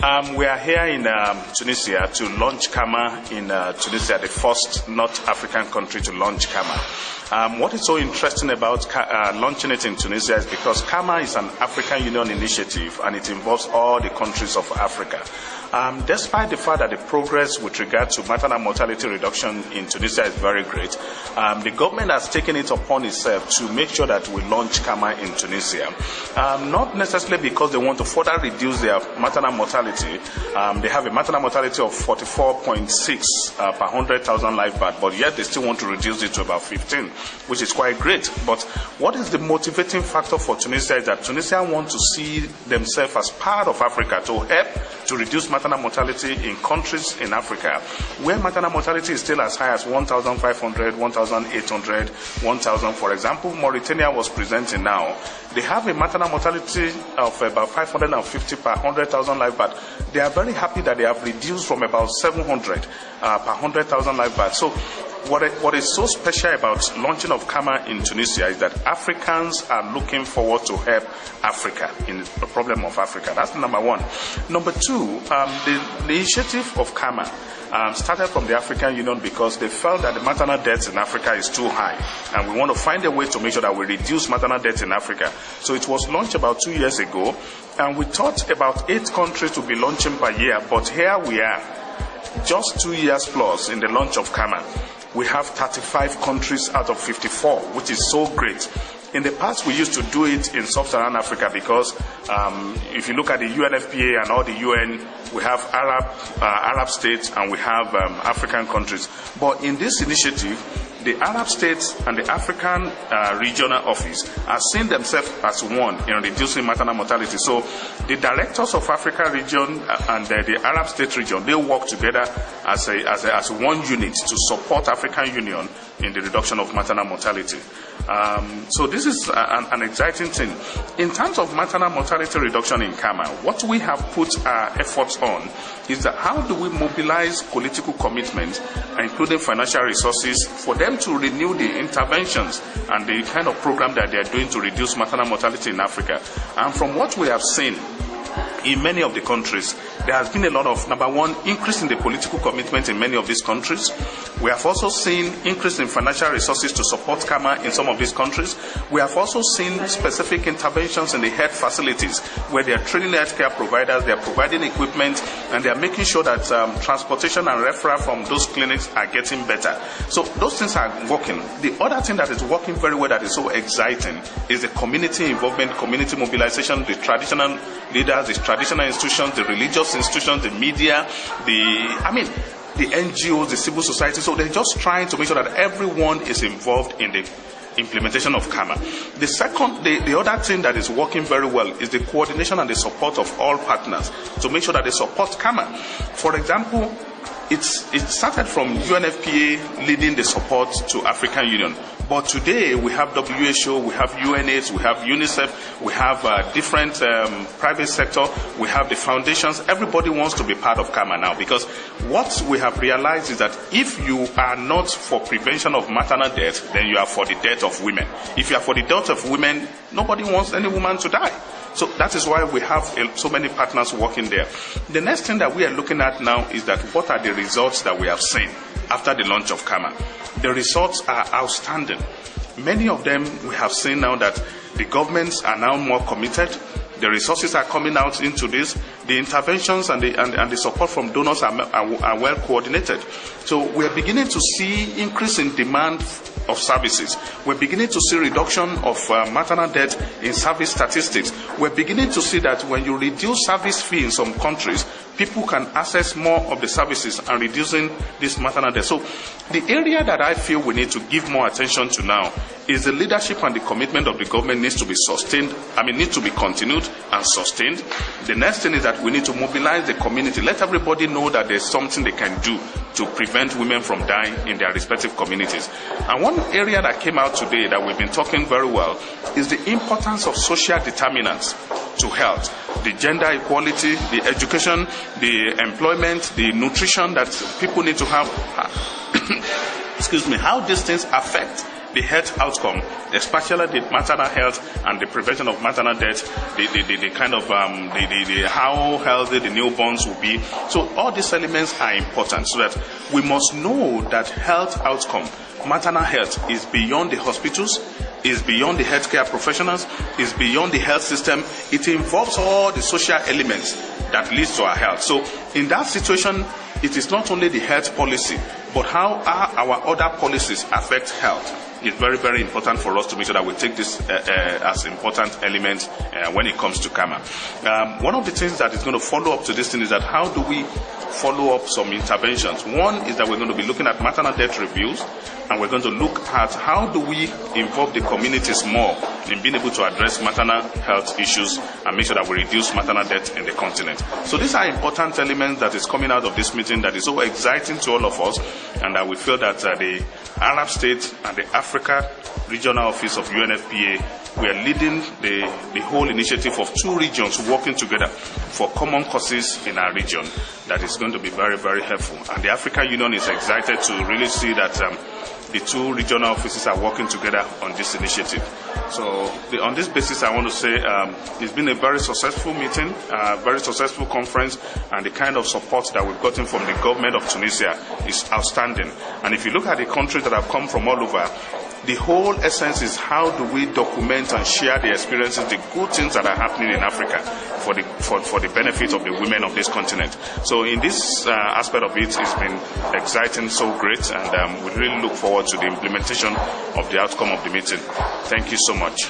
We are here in Tunisia to launch CARMMA in Tunisia, the first North African country to launch CARMMA. What is so interesting about launching it in Tunisia is because CARMMA is an African Union initiative and it involves all the countries of Africa. Despite the fact that the progress with regard to maternal mortality reduction in Tunisia is very great, the government has taken it upon itself to make sure that we launch CARMMA in Tunisia. Not necessarily because they want to further reduce their maternal mortality. They have a maternal mortality of 44.6 per 100,000 live births, but yet they still want to reduce it to about 15, which is quite great. But what is the motivating factor for Tunisia is that Tunisia want to see themselves as part of Africa to help to reduce maternal mortality in countries in Africa where maternal mortality is still as high as 1,500, 1,800, 1,000. For example, Mauritania was presenting now. They have a maternal mortality of about 550 per 100,000 live births. They are very happy that they have reduced from about 700 per 100,000 live births. So what is so special about launching of CARMMA in Tunisia is that Africans are looking forward to help Africa in the problem of Africa. That's number one. Number two, the initiative of CARMMA started from the African Union because they felt that the maternal deaths in Africa is too high, and we want to find a way to make sure that we reduce maternal deaths in Africa. So it was launched about 2 years ago, and we thought about 8 countries to be launching per year, but here we are, just 2 years plus in the launch of CARMMA. We have 35 countries out of 54, which is so great. In the past, we used to do it in sub-Saharan Africa because if you look at the UNFPA and all the UN, we have Arab states and we have African countries. But in this initiative, the Arab states and the African regional office are seeing themselves as one in reducing maternal mortality. So the directors of Africa region and the Arab state region, they work together as one unit to support African Union in the reduction of maternal mortality. So this is an exciting thing. In terms of maternal mortality reduction in CARMMA, what we have put our efforts on is that how do we mobilize political commitment, including financial resources, for them to renew the interventions and the kind of program that they are doing to reduce maternal mortality in Africa. And from what we have seen in many of the countries, there has been a lot of, number one, increase in the political commitment in many of these countries. We have also seen increase in financial resources to support CARMMA in some of these countries. We have also seen specific interventions in the health facilities where they are training healthcare providers, they are providing equipment, and they are making sure that transportation and referral from those clinics are getting better. So those things are working. The other thing that is working very well that is so exciting is the community involvement, community mobilization, the traditional leaders, the traditional institutions, the religious institutions, the media, the NGOs, the civil society. So they're just trying to make sure that everyone is involved in the implementation of CARMMA. The other thing that is working very well is the coordination and the support of all partners to make sure that they support CARMMA. For example, it started from UNFPA leading the support to African Union. But today we have WHO, we have UNAIDS, we have UNICEF, we have different private sector, we have the foundations. Everybody wants to be part of CARMMA now, because what we have realized is that if you are not for prevention of maternal death, then you are for the death of women. If you are for the death of women, nobody wants any woman to die. So that is why we have so many partners working there. The next thing that we are looking at now is that what are the results that we have seen after the launch of CARMMA. The results are outstanding. Many of them we have seen now that the governments are now more committed. The resources are coming out into this. The interventions and the support from donors are well coordinated. So we are beginning to see increase in demand of services. We're beginning to see reduction of maternal death in service statistics. We're beginning to see that when you reduce service fee in some countries, people can access more of the services and reducing this maternal death. So the area that I feel we need to give more attention to now is the leadership and the commitment of the government needs to be sustained. Needs to be continued and sustained. The next thing is that we need to mobilize the community. Let everybody know that there's something they can do to prevent women from dying in their respective communities. And one area that came out today that we've been talking very well is the importance of social determinants to health. The gender equality, the education, the employment, the nutrition that people need to have. Excuse me, how these things affect the health outcome, especially the maternal health and the prevention of maternal death, the kind of how healthy the newborns will be. So all these elements are important, so that we must know that health outcome, maternal health, is beyond the hospitals, is beyond the healthcare professionals, is beyond the health system. It involves all the social elements that leads to our health. So in that situation, it is not only the health policy, but how our other policies affect health. It's very, very important for us to make sure that we take this as important element when it comes to CARMMA. One of the things that is going to follow up to this thing is that how do we follow up some interventions? One is that we're going to be looking at maternal death reviews, and we're going to look at how do we involve the communities more in being able to address maternal health issues and make sure that we reduce maternal death in the continent. So these are important elements that is coming out of this meeting that is so exciting to all of us, and that we feel that the Arab states and the Africa Regional Office of UNFPA, we are leading the whole initiative of 2 regions working together for common causes in our region. That is going to be very, very helpful. And the African Union is excited to really see that the 2 regional offices are working together on this initiative. So on this basis, I want to say it's been a very successful meeting, very successful conference, and the kind of support that we've gotten from the government of Tunisia is outstanding. And if you look at the countries that have come from all over, the whole essence is how do we document and share the experiences, the good things that are happening in Africa for the benefit of the women of this continent. So in this aspect of it, it's been exciting, so great, and we really look forward to the implementation of the outcome of the meeting. Thank you so much.